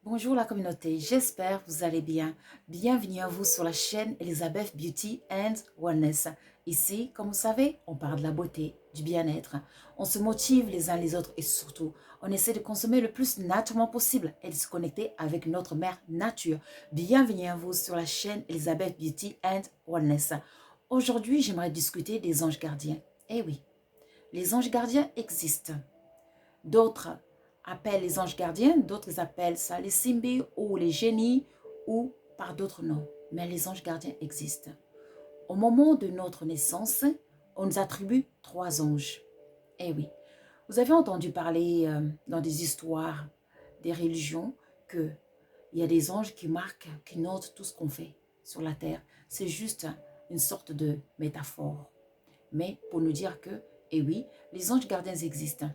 Bonjour la communauté, j'espère que vous allez bien. Bienvenue à vous sur la chaîne Elizabeth Beauty and Wellness. Ici, comme vous savez, on parle de la beauté, du bien-être. On se motive les uns les autres et surtout, on essaie de consommer le plus naturellement possible et de se connecter avec notre mère nature. Bienvenue à vous sur la chaîne Elizabeth Beauty and Wellness. Aujourd'hui, j'aimerais discuter des anges gardiens. Eh oui, les anges gardiens existent. D'autres appellent les anges gardiens, d'autres appellent ça les simbi ou les génies ou par d'autres noms. Mais les anges gardiens existent. Au moment de notre naissance, on nous attribue 3 anges. Eh oui, vous avez entendu parler dans des histoires, des religions, qu'il y a des anges qui marquent, qui notent tout ce qu'on fait sur la terre. C'est juste une sorte de métaphore. Mais pour nous dire que, eh oui, les anges gardiens existent.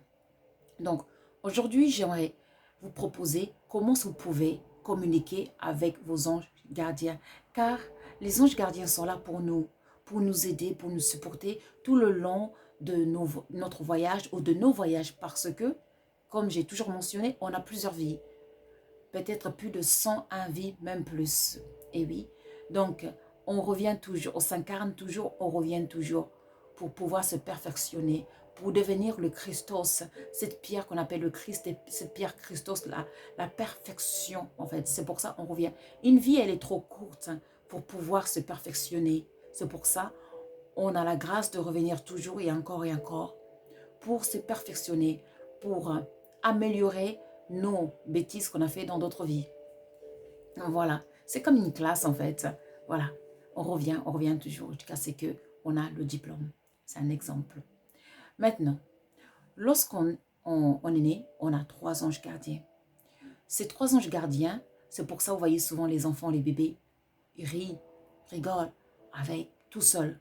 Donc, aujourd'hui, j'aimerais vous proposer comment vous pouvez communiquer avec vos anges gardiens. Car les anges gardiens sont là pour nous aider, pour nous supporter tout le long de notre voyage ou de nos voyages. Parce que, comme j'ai toujours mentionné, on a plusieurs vies. Peut-être plus de 101 vies, même plus. Et oui, donc on revient toujours, on s'incarne toujours, on revient toujours pour pouvoir se perfectionner, pour devenir le Christos, cette pierre qu'on appelle le Christ, cette pierre Christos, la perfection en fait. C'est pour ça qu'on revient. Une vie, elle est trop courte pour pouvoir se perfectionner. C'est pour ça on a la grâce de revenir toujours et encore pour se perfectionner, pour améliorer nos bêtises qu'on a fait dans d'autres vies. Voilà, c'est comme une classe en fait. Voilà, on revient toujours jusqu'à ce qu'on a le diplôme. C'est un exemple. Maintenant, lorsqu'on est né, on a 3 anges gardiens. Ces 3 anges gardiens, c'est pour ça que vous voyez souvent les enfants, les bébés, ils rient, rigolent avec tout seuls.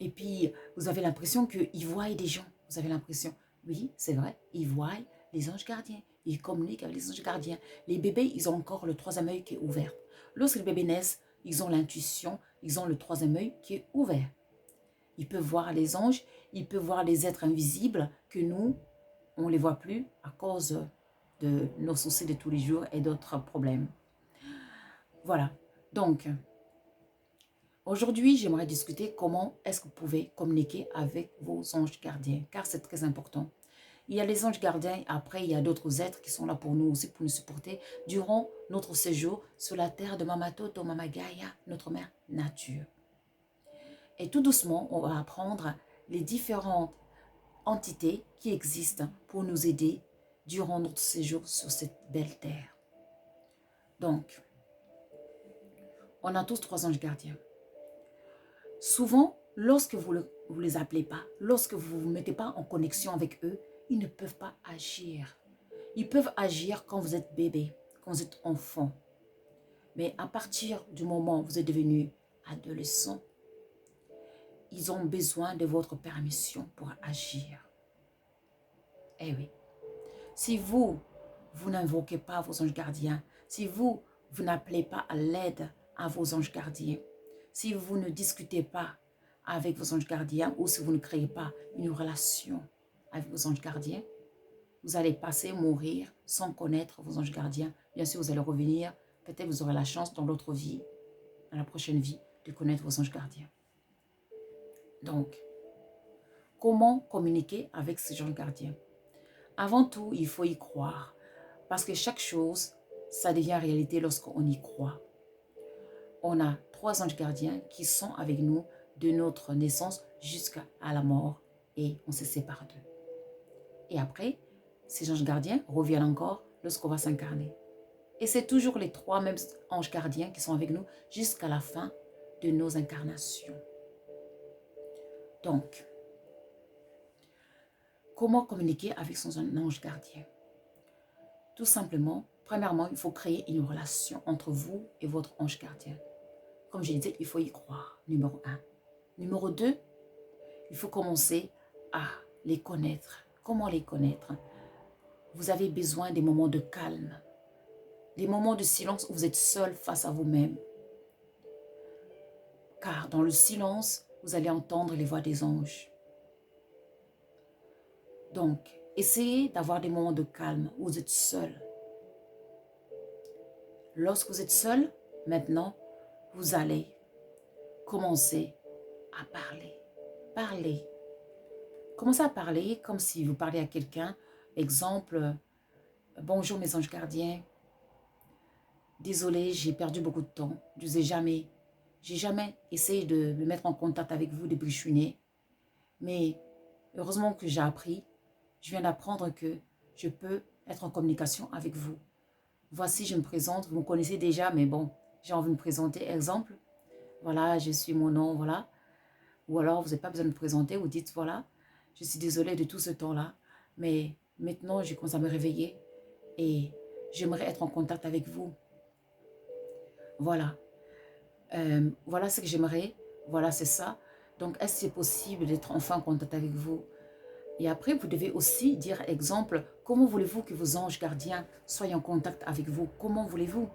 Et puis, vous avez l'impression qu'ils voient des gens. Vous avez l'impression, oui, c'est vrai, ils voient les anges gardiens. Ils communiquent avec les anges gardiens. Les bébés, ils ont encore le 3e œil qui est ouvert. Lorsque les bébés naissent, ils ont l'intuition, ils ont le 3e œil qui est ouvert. Ils peuvent voir les anges, ils peuvent voir les êtres invisibles que nous, on ne les voit plus à cause de nos soucis de tous les jours et d'autres problèmes. Voilà. Donc, aujourd'hui, j'aimerais discuter comment est-ce que vous pouvez communiquer avec vos anges gardiens, car c'est très important. Il y a les anges gardiens, après il y a d'autres êtres qui sont là pour nous aussi, pour nous supporter durant notre séjour sur la terre de Mama Toto, Mama Gaia, notre mère nature. Et tout doucement, on va apprendre les différentes entités qui existent pour nous aider durant notre séjour sur cette belle terre. Donc, on a tous 3 anges gardiens. Souvent, lorsque vous ne les appelez pas, lorsque vous ne vous mettez pas en connexion avec eux, ils ne peuvent pas agir. Ils peuvent agir quand vous êtes bébé, quand vous êtes enfant. Mais à partir du moment où vous êtes devenu adolescent, ils ont besoin de votre permission pour agir. Eh oui. Si vous n'invoquez pas vos anges gardiens, si vous n'appelez pas à l'aide à vos anges gardiens, si vous ne discutez pas avec vos anges gardiens ou si vous ne créez pas une relation avec vos anges gardiens, vous allez passer, mourir sans connaître vos anges gardiens. Bien sûr, vous allez revenir. Peut-être vous aurez la chance dans l'autre vie, dans la prochaine vie, de connaître vos anges gardiens. Donc, comment communiquer avec ces anges gardiens? Avant tout, il faut y croire. Parce que chaque chose, ça devient réalité lorsqu'on y croit. On a 3 anges gardiens qui sont avec nous de notre naissance jusqu'à la mort et on se sépare d'eux. Et après, ces anges gardiens reviennent encore lorsqu'on va s'incarner. Et c'est toujours les 3 mêmes anges gardiens qui sont avec nous jusqu'à la fin de nos incarnations. Donc, comment communiquer avec son ange gardien? Tout simplement, premièrement, il faut créer une relation entre vous et votre ange gardien. Comme je disais, il faut y croire, numéro 1. Numéro 2, il faut commencer à les connaître. Comment les connaître? Vous avez besoin des moments de calme, des moments de silence où vous êtes seul face à vous-même. Car dans le silence, vous allez entendre les voix des anges. Donc, essayez d'avoir des moments de calme où vous êtes seul. Lorsque vous êtes seul, maintenant, vous allez commencer à parler. Parlez. Commencez à parler comme si vous parlez à quelqu'un. Exemple, bonjour mes anges gardiens. Désolé, j'ai perdu beaucoup de temps. Je n'ai jamais, j'ai jamais essayé de me mettre en contact avec vous depuis que je suis née. Mais heureusement que j'ai appris. Je viens d'apprendre que je peux être en communication avec vous. Voici, je me présente. Vous me connaissez déjà, mais bon, j'ai envie de me présenter. Exemple, voilà, je suis mon nom, voilà. Ou alors, vous n'avez pas besoin de me présenter. Vous dites, voilà, je suis désolée de tout ce temps-là. Mais maintenant, je commence à me réveiller. Et j'aimerais être en contact avec vous. Voilà. Voilà ce que j'aimerais. Voilà, c'est ça. Donc, est-ce que c'est possible d'être enfin en contact avec vous? Et après, vous devez aussi dire, exemple, comment voulez-vous que vos anges gardiens soient en contact avec vous? Comment voulez-vous?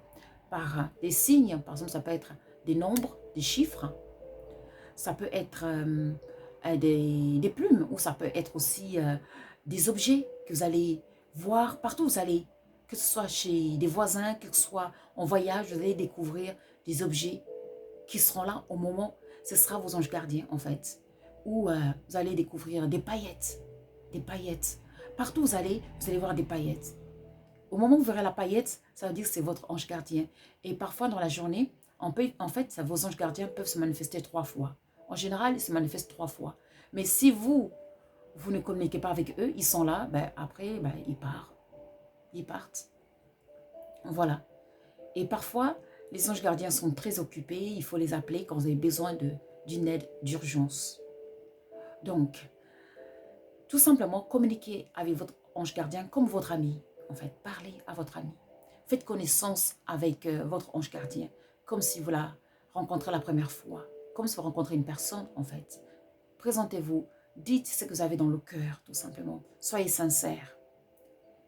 Par des signes, par exemple, ça peut être des nombres, des chiffres. Ça peut être des plumes ou ça peut être aussi des objets que vous allez voir partout où vous allez. Que ce soit chez des voisins, que ce soit en voyage, vous allez découvrir des objets qui seront là au moment, ce sera vos anges gardiens en fait. Ou vous allez découvrir des paillettes. Des paillettes. Partout où vous allez voir des paillettes. Au moment où vous verrez la paillette, ça veut dire que c'est votre ange gardien. Et parfois dans la journée, en fait, vos anges gardiens peuvent se manifester 3 fois. En général, ils se manifestent 3 fois. Mais si vous ne communiquez pas avec eux, ils sont là, ben, après, ben, ils partent. Ils partent. Voilà. Et parfois, les anges gardiens sont très occupés. Il faut les appeler quand vous avez besoin d'une aide d'urgence. Donc, tout simplement, communiquez avec votre ange gardien comme votre ami. En fait, parlez à votre ami. Faites connaissance avec votre ange gardien, comme si vous la rencontrez la première fois, comme si vous rencontrez une personne, en fait. Présentez-vous, dites ce que vous avez dans le cœur, tout simplement. Soyez sincère.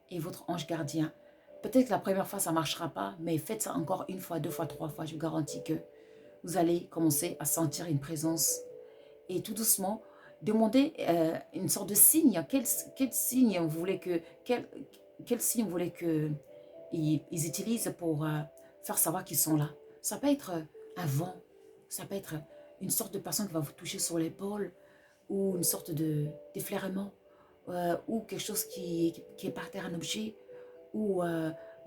Et votre ange gardien, peut-être que la première fois, ça ne marchera pas, mais faites ça encore 1 fois, 2 fois, 3 fois. Je vous garantis que vous allez commencer à sentir une présence. Et tout doucement, demandez une sorte de signe. Quel signe vous voulez que... Quel signe vous voulez que ils utilisent pour faire savoir qu'ils sont là. Ça peut être un vent, ça peut être une sorte de personne qui va vous toucher sur l'épaule, ou une sorte d'effleurement, ou quelque chose qui est par terre, un objet, ou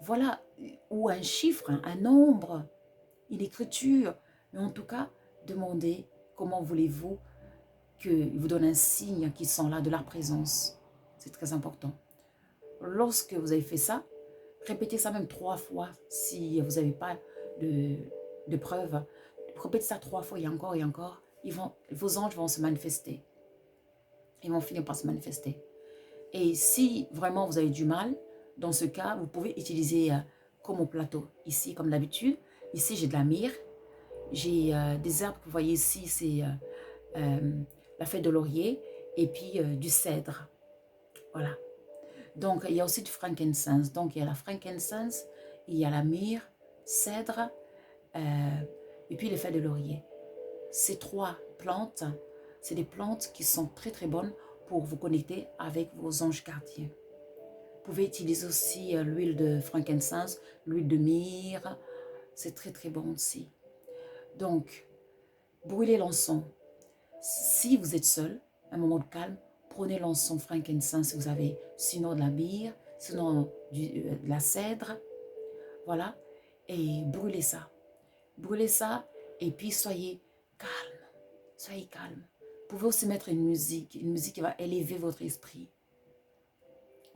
voilà, ou un chiffre, un nombre, une écriture. Mais en tout cas, demandez comment voulez-vous qu'ils vous donnent un signe qu'ils sont là, de leur présence. C'est très important. Lorsque vous avez fait ça, répétez ça même 3 fois si vous n'avez pas de preuves. Répétez ça 3 fois et encore et encore. Vos anges vont se manifester. Ils vont finir par se manifester. Et si vraiment vous avez du mal, dans ce cas, vous pouvez utiliser comme au plateau. Ici, comme d'habitude, ici j'ai de la myrrhe. J'ai des herbes que vous voyez ici, c'est la feuille de laurier et puis du cèdre. Voilà. Donc, il y a aussi du frankincense. Donc, il y a la frankincense, il y a la myrrhe, cèdre et puis les feuilles de laurier. Ces 3 plantes, c'est des plantes qui sont très très bonnes pour vous connecter avec vos anges gardiens. Vous pouvez utiliser aussi l'huile de frankincense, l'huile de myrrhe. C'est très très bon aussi. Donc, brûlez l'encens. Si vous êtes seul, un moment de calme, prenez l'encens frankincense si vous avez, sinon de la myrrhe, sinon de la cèdre, voilà, et brûlez ça. Brûlez ça et puis soyez calme, soyez calme. Vous pouvez aussi mettre une musique qui va élever votre esprit,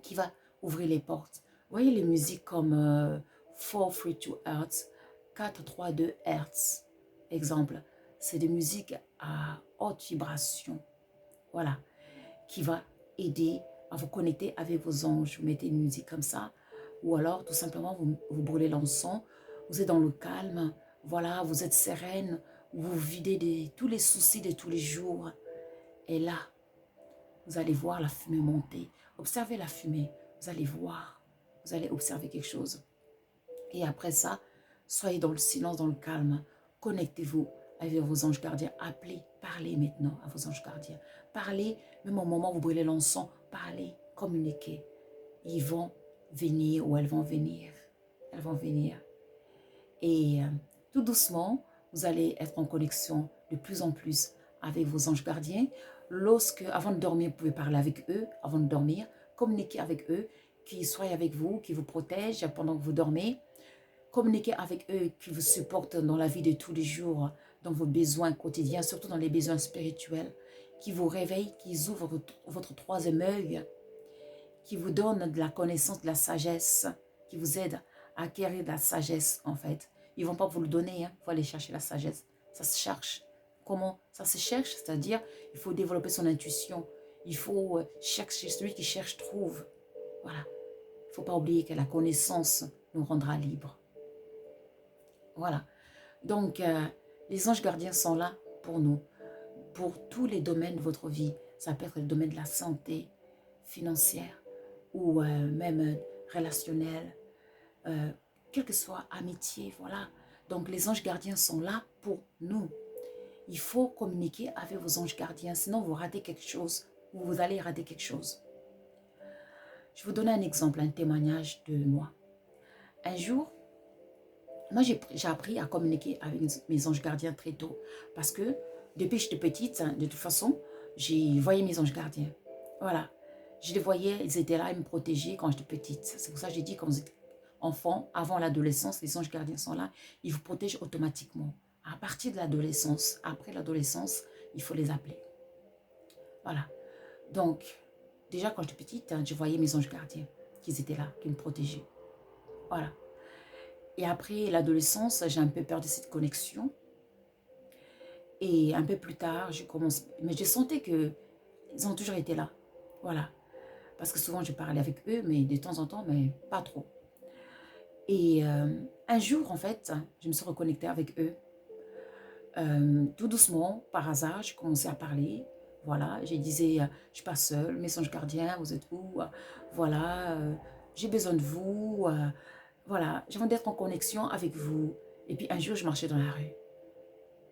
qui va ouvrir les portes. Vous voyez les musiques comme 432 Hz, 432 Hz, exemple, c'est des musiques à haute vibration. Voilà, qui va aider à vous connecter avec vos anges. Vous mettez une musique comme ça, ou alors tout simplement vous brûlez l'encens, vous êtes dans le calme, voilà, vous êtes sereine, vous videz tous les soucis de tous les jours. Et là, vous allez voir la fumée monter. Observez la fumée, vous allez voir, vous allez observer quelque chose. Et après ça, soyez dans le silence, dans le calme, connectez-vous avec vos anges gardiens. Appelez, parlez maintenant à vos anges gardiens. Parlez, même au moment où vous brûlez l'encens, parlez, communiquez. Ils vont venir ou elles vont venir. Elles vont venir. Et tout doucement, vous allez être en connexion de plus en plus avec vos anges gardiens. Avant de dormir, vous pouvez parler avec eux, avant de dormir, communiquer avec eux, qu'ils soient avec vous, qu'ils vous protègent pendant que vous dormez. Communiquer avec eux, qui vous supportent dans la vie de tous les jours, dans vos besoins quotidiens, surtout dans les besoins spirituels, qui vous réveillent, qui ouvrent votre troisième œil, qui vous donnent de la connaissance, de la sagesse, qui vous aident à acquérir de la sagesse en fait. Ils ne vont pas vous le donner, il faut aller chercher la sagesse. Ça se cherche. Comment ça se cherche? C'est-à-dire, il faut développer son intuition. Il faut chercher, celui qui cherche trouve. Voilà. Il ne faut pas oublier que la connaissance nous rendra libres. Voilà. Donc, les anges gardiens sont là pour nous, pour tous les domaines de votre vie. Ça peut être le domaine de la santé, financière ou même relationnel, quelle que soit amitié, voilà. Donc, les anges gardiens sont là pour nous. Il faut communiquer avec vos anges gardiens, sinon vous ratez quelque chose ou vous allez rater quelque chose. Je vais vous donner un exemple, un témoignage de moi. Un jour, moi, j'ai appris à communiquer avec mes anges gardiens très tôt. Parce que depuis que j'étais petite, de toute façon, j'ai voyé mes anges gardiens. Voilà. Je les voyais, ils étaient là, ils me protégeaient quand j'étais petite. C'est pour ça que j'ai dit, quand vous êtes enfant, avant l'adolescence, les anges gardiens sont là. Ils vous protègent automatiquement. À partir de l'adolescence, après l'adolescence, il faut les appeler. Voilà. Donc, déjà quand j'étais petite, je voyais mes anges gardiens qui étaient là, qui me protégeaient. Voilà. Et après l'adolescence, j'ai un peu perdu cette connexion. Et un peu plus tard, je commence... Mais je sentais qu'ils ont toujours été là. Voilà. Parce que souvent, je parlais avec eux, mais de temps en temps, mais pas trop. Et un jour, en fait, je me suis reconnectée avec eux. Tout doucement, par hasard, je commençais à parler. Voilà, je disais, je ne suis pas seule, mes anges gardiens, vous êtes où? Voilà, j'ai besoin de vous. Voilà, j'ai envie d'être en connexion avec vous. Et puis un jour, je marchais dans la rue.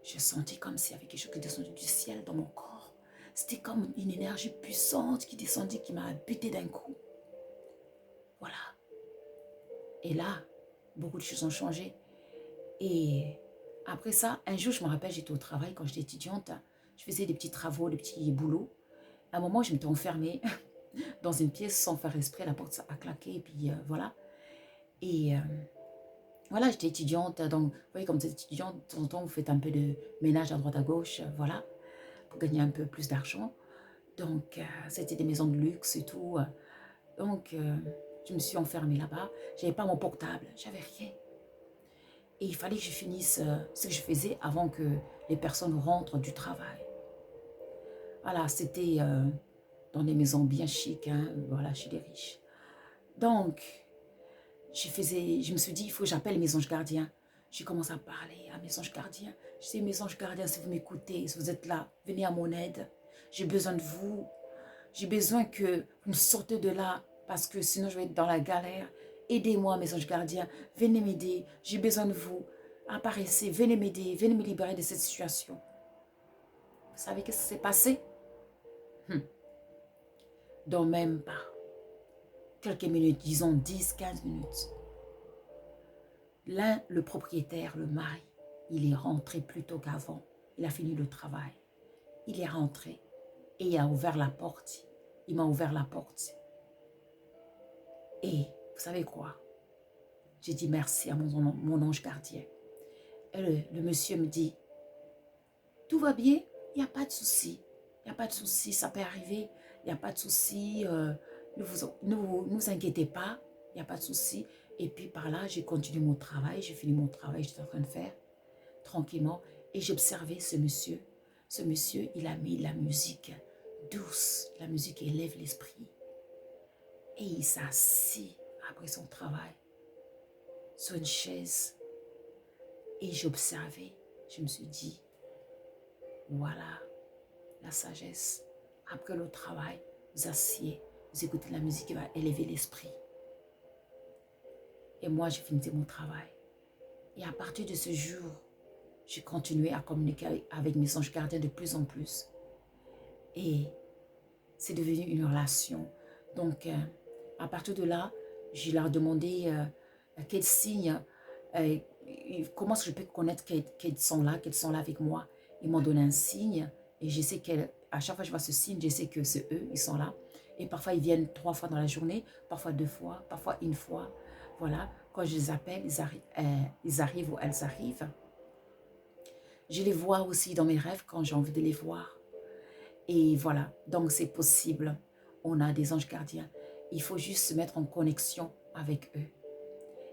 J'ai senti comme s'il y avait quelque chose qui descendait du ciel dans mon corps. C'était comme une énergie puissante qui descendait, qui m'a buté d'un coup. Voilà. Et là, beaucoup de choses ont changé. Et après ça, un jour, je me rappelle, j'étais au travail quand j'étais étudiante. Je faisais des petits travaux, des petits boulots. À un moment, je m'étais enfermée dans une pièce sans faire exprès. La porte a claqué, et puis voilà. Et voilà, j'étais étudiante. Donc, vous voyez, comme vous êtes étudiante, de temps en temps, vous faites un peu de ménage à droite à gauche. Voilà. Pour gagner un peu plus d'argent. Donc, c'était des maisons de luxe et tout. Donc, je me suis enfermée là-bas. Je n'avais pas mon portable, j'avais rien. Et il fallait que je finisse ce que je faisais avant que les personnes rentrent du travail. Voilà, c'était dans des maisons bien chics, hein, voilà, chez les riches. Donc, je me suis dit, il faut que j'appelle mes anges gardiens. J'ai commencé à parler à mes anges gardiens. Je dis, mes anges gardiens, si vous m'écoutez, si vous êtes là, venez à mon aide. J'ai besoin de vous. J'ai besoin que vous me sortez de là parce que sinon je vais être dans la galère. Aidez-moi, mes anges gardiens. Venez m'aider. J'ai besoin de vous. Apparaissez. Venez m'aider. Venez me libérer de cette situation. Vous savez qu'est-ce qui s'est passé? Dans même pas quelques minutes, disons 10-15 minutes. L'un, le propriétaire, le mari, il est rentré plus tôt qu'avant. Il a fini le travail. Il est rentré et il a ouvert la porte. Il m'a ouvert la porte. Et vous savez quoi? J'ai dit merci à mon ange gardien. Et le monsieur me dit, tout va bien, il n'y a pas de souci. Il n'y a pas de souci, ça peut arriver. Il n'y a pas de souci, ne vous inquiétez pas, il n'y a pas de souci. Et puis par là, j'ai continué mon travail, j'ai fini mon travail, j'étais en train de faire tranquillement. Et j'observais ce monsieur. Ce monsieur, il a mis la musique douce, la musique qui élève l'esprit. Et il s'est assis après son travail sur une chaise. Et j'observais, je me suis dit, voilà la sagesse. Après le travail, vous asseyez, vous écoutez la musique qui va élever l'esprit. Et moi, j'ai fini mon travail. Et à partir de ce jour, j'ai continué à communiquer avec mes anges gardiens de plus en plus. Et c'est devenu une relation. Donc, à partir de là, je leur demandais quel signe comment est-ce que je peux connaître qu'elles sont là avec moi? Ils m'ont donné un signe et je sais qu'à chaque fois que je vois ce signe, je sais que c'est eux, ils sont là. Et parfois, ils viennent 3 fois dans la journée, parfois 2 fois, parfois une fois. Voilà, quand je les appelle, ils arrivent ou elles arrivent. Je les vois aussi dans mes rêves quand j'ai envie de les voir. Et voilà, donc c'est possible. On a des anges gardiens. Il faut juste se mettre en connexion avec eux.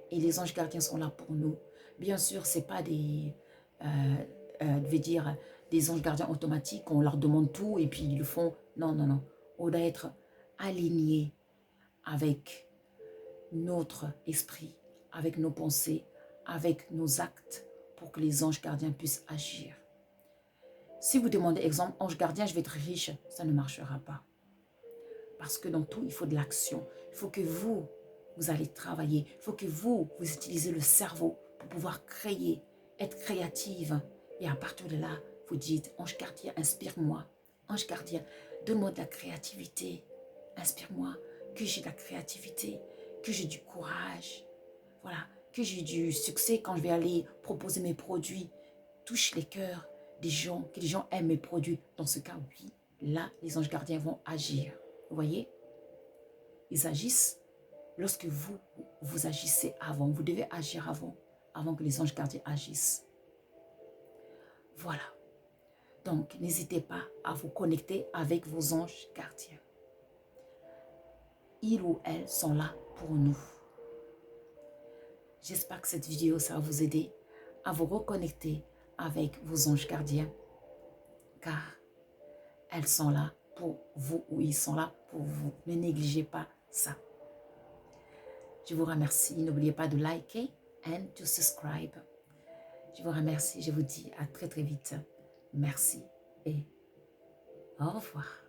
Et les anges gardiens sont là pour nous. Bien sûr, ce n'est pas je vais dire, des anges gardiens automatiques, on leur demande tout et puis ils le font. Non, non, non. On doit être aligné avec notre esprit, avec nos pensées, avec nos actes pour que les anges gardiens puissent agir. Si vous demandez, exemple, ange gardien, je vais être riche, ça ne marchera pas. Parce que dans tout, il faut de l'action. Il faut que vous allez travailler. Il faut que vous utilisez le cerveau pour pouvoir créer, être créative. Et à partir de là, vous dites, ange gardien, inspire-moi. Ange gardien, donne-moi de la créativité. Inspire-moi, que j'ai de la créativité, que j'ai du courage. Voilà, que j'ai du succès quand je vais aller proposer mes produits. Touche les cœurs des gens, que les gens aiment mes produits. Dans ce cas, oui, là, les anges gardiens vont agir. Vous voyez, ils agissent lorsque vous agissez avant. Vous devez agir avant que les anges gardiens agissent. Voilà. Donc, n'hésitez pas à vous connecter avec vos anges gardiens. Ils ou elles sont là pour nous. J'espère que cette vidéo, ça va vous aider à vous reconnecter avec vos anges gardiens, car elles sont là pour vous ou ils sont là pour vous. Ne négligez pas ça. Je vous remercie. N'oubliez pas de liker and to subscribe. Je vous remercie. Je vous dis à très très vite. Merci et au revoir.